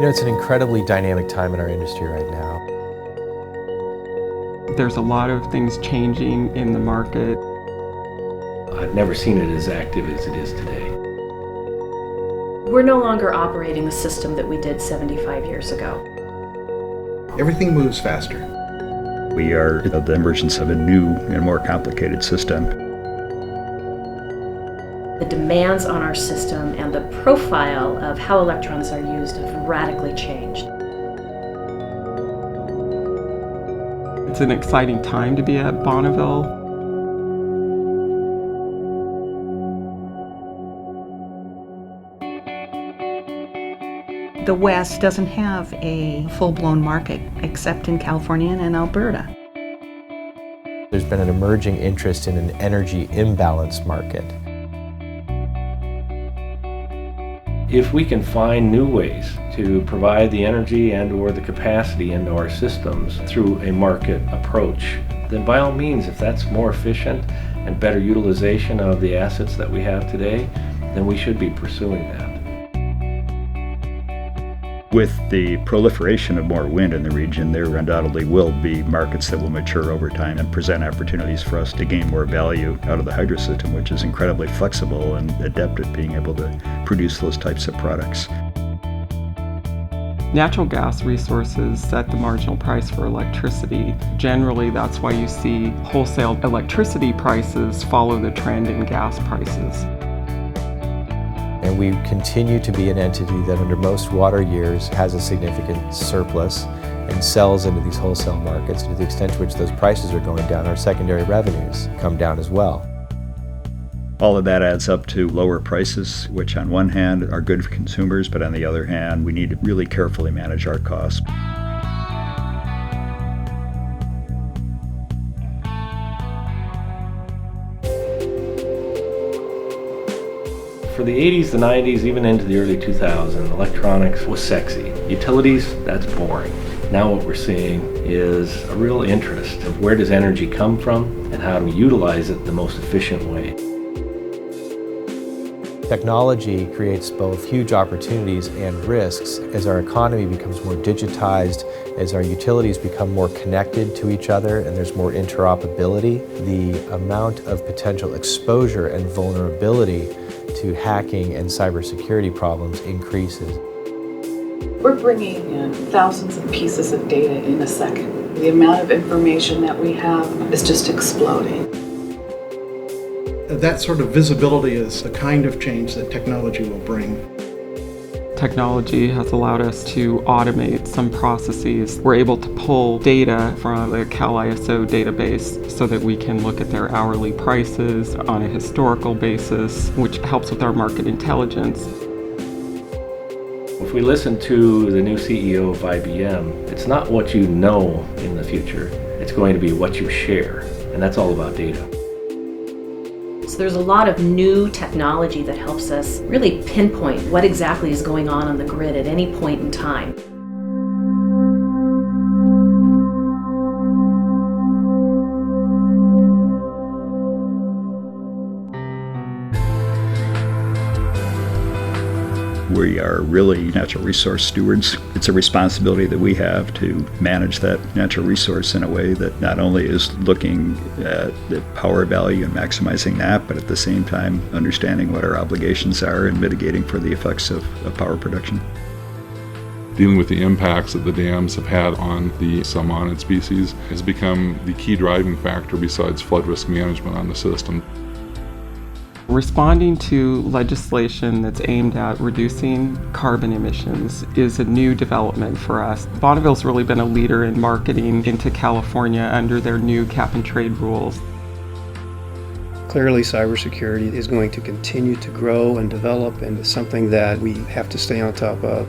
It's an incredibly dynamic time in our industry right now. There's a lot of things changing in the market. I've never seen it as active as it is today. We're no longer operating the system that we did 75 years ago. Everything moves faster. We are at the emergence of a new and more complicated system. The demands on our system and the profile of how electrons are used have radically changed. It's an exciting time to be at Bonneville. The West doesn't have a full-blown market except in California and Alberta. There's been an emerging interest in an energy imbalance market. If we can find new ways to provide the energy and/or the capacity into our systems through a market approach, then by all means, if that's more efficient and better utilization of the assets that we have today, then we should be pursuing that. With the proliferation of more wind in the region, there undoubtedly will be markets that will mature over time and present opportunities for us to gain more value out of the hydro system, which is incredibly flexible and adept at being able to produce those types of products. Natural gas resources set the marginal price for electricity. Generally, that's why you see wholesale electricity prices follow the trend in gas prices. And we continue to be an entity that under most water years has a significant surplus and sells into these wholesale markets. To the extent to which those prices are going down, our secondary revenues come down as well. All of that adds up to lower prices, which on one hand are good for consumers, but on the other hand, we need to really carefully manage our costs. For the 80s, the 90s, even into the early 2000s, electronics was sexy. Utilities, that's boring. Now what we're seeing is a real interest of where does energy come from and how do we utilize it the most efficient way. Technology creates both huge opportunities and risks as our economy becomes more digitized, as our utilities become more connected to each other and there's more interoperability. The amount of potential exposure and vulnerability to hacking and cybersecurity problems increases. We're bringing in thousands of pieces of data in a second. The amount of information that we have is just exploding. That sort of visibility is the kind of change that technology will bring. Technology has allowed us to automate some processes. We're able to pull data from the Cal ISO database so that we can look at their hourly prices on a historical basis, which helps with our market intelligence. If we listen to the new CEO of IBM, it's not what you know in the future, it's going to be what you share, and that's all about data. So there's a lot of new technology that helps us really pinpoint what exactly is going on the grid at any point in time. We are really natural resource stewards. It's a responsibility that we have to manage that natural resource in a way that not only is looking at the power value and maximizing that, but at the same time understanding what our obligations are and mitigating for the effects of power production. Dealing with the impacts that the dams have had on the salmonid species has become the key driving factor besides flood risk management on the system. Responding to legislation that's aimed at reducing carbon emissions is a new development for us. Bonneville's really been a leader in marketing into California under their new cap and trade rules. Clearly, cybersecurity is going to continue to grow and develop, and it's something that we have to stay on top of.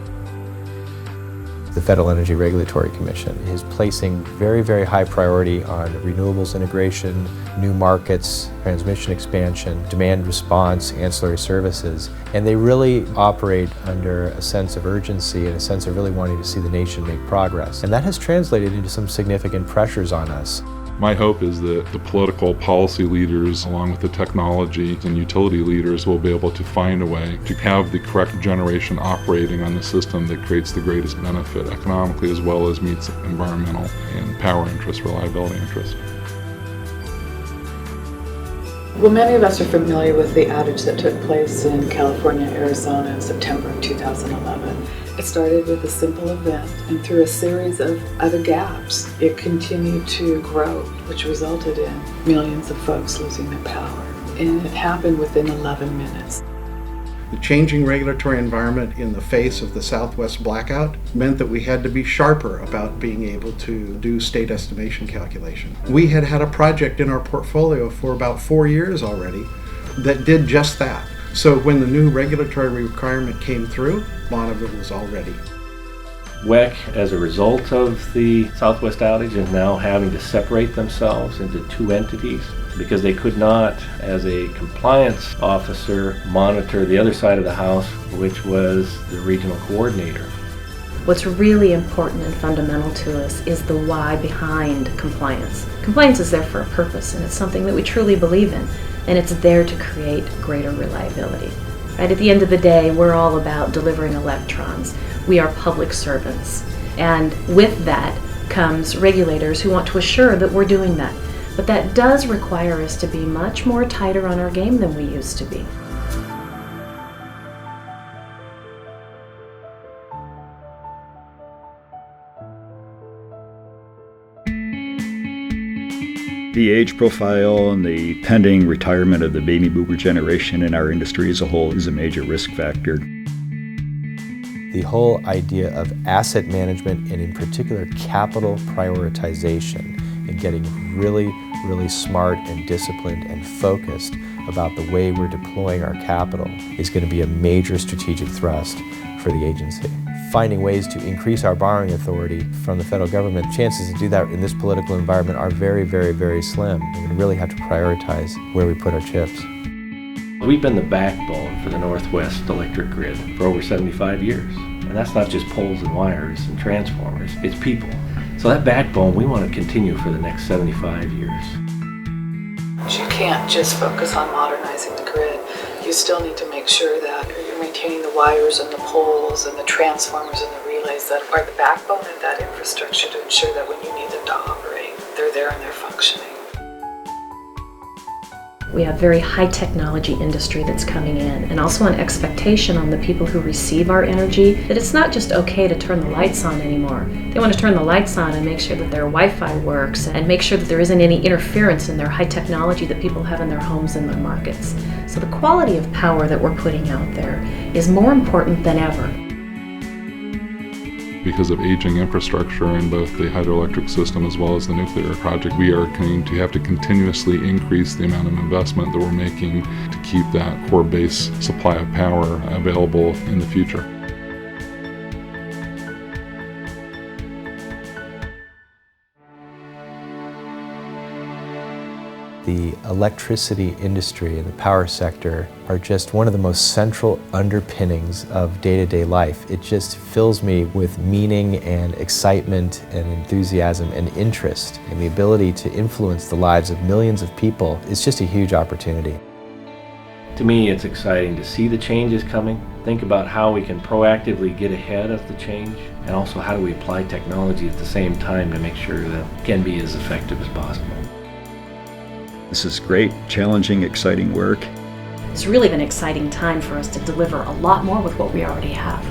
The Federal Energy Regulatory Commission is placing very, very high priority on renewables integration, new markets, transmission expansion, demand response, ancillary services, and they really operate under a sense of urgency and a sense of really wanting to see the nation make progress. And that has translated into some significant pressures on us. My hope is that the political policy leaders, along with the technology and utility leaders, will be able to find a way to have the correct generation operating on the system that creates the greatest benefit economically, as well as meets environmental and power interests, reliability interests. Well, many of us are familiar with the outage that took place in California, Arizona in September of 2011. It started with a simple event, and through a series of other gaps, it continued to grow, which resulted in millions of folks losing their power. And it happened within 11 minutes. The changing regulatory environment in the face of the Southwest blackout meant that we had to be sharper about being able to do state estimation calculation. We had had a project in our portfolio for about 4 years already that did just that. So when the new regulatory requirement came through, Bonneville was all ready. WEC, as a result of the Southwest outage, is now having to separate themselves into two entities because they could not, as a compliance officer, monitor the other side of the house, which was the regional coordinator. What's really important and fundamental to us is the why behind compliance. Compliance is there for a purpose, and it's something that we truly believe in, and it's there to create greater reliability. Right? At the end of the day, we're all about delivering electrons. We are public servants, and with that comes regulators who want to assure that we're doing that. But that does require us to be much more tighter on our game than we used to be. The age profile and the pending retirement of the baby boomer generation in our industry as a whole is a major risk factor. The whole idea of asset management, and in particular capital prioritization, and getting really smart and disciplined and focused about the way we're deploying our capital is going to be a major strategic thrust for the agency. Finding ways to increase our borrowing authority from the federal government, chances to do that in this political environment are very slim. We're going to really have to prioritize where we put our chips. We've been the backbone for the Northwest electric grid for over 75 years. And that's not just poles and wires and transformers, it's people. So that backbone we want to continue for the next 75 years. You can't just focus on modernizing the grid. You still need to make sure that you're maintaining the wires and the poles and the transformers and the relays that are the backbone of that infrastructure to ensure that when you need them to operate, they're there and they're functioning. We have very high technology industry that's coming in, and also an expectation on the people who receive our energy that it's not just okay to turn the lights on anymore. They want to turn the lights on and make sure that their Wi-Fi works and make sure that there isn't any interference in their high technology that people have in their homes and their markets. So the quality of power that we're putting out there is more important than ever. Because of aging infrastructure in both the hydroelectric system as well as the nuclear project, we are going to have to continuously increase the amount of investment that we're making to keep that core base supply of power available in the future. The electricity industry and the power sector are just one of the most central underpinnings of day-to-day life. It just fills me with meaning and excitement and enthusiasm and interest. And the ability to influence the lives of millions of people is just a huge opportunity. To me, it's exciting to see the changes coming, think about how we can proactively get ahead of the change, and also how do we apply technology at the same time to make sure that it can be as effective as possible. This is great, challenging, exciting work. It's really been an exciting time for us to deliver a lot more with what we already have.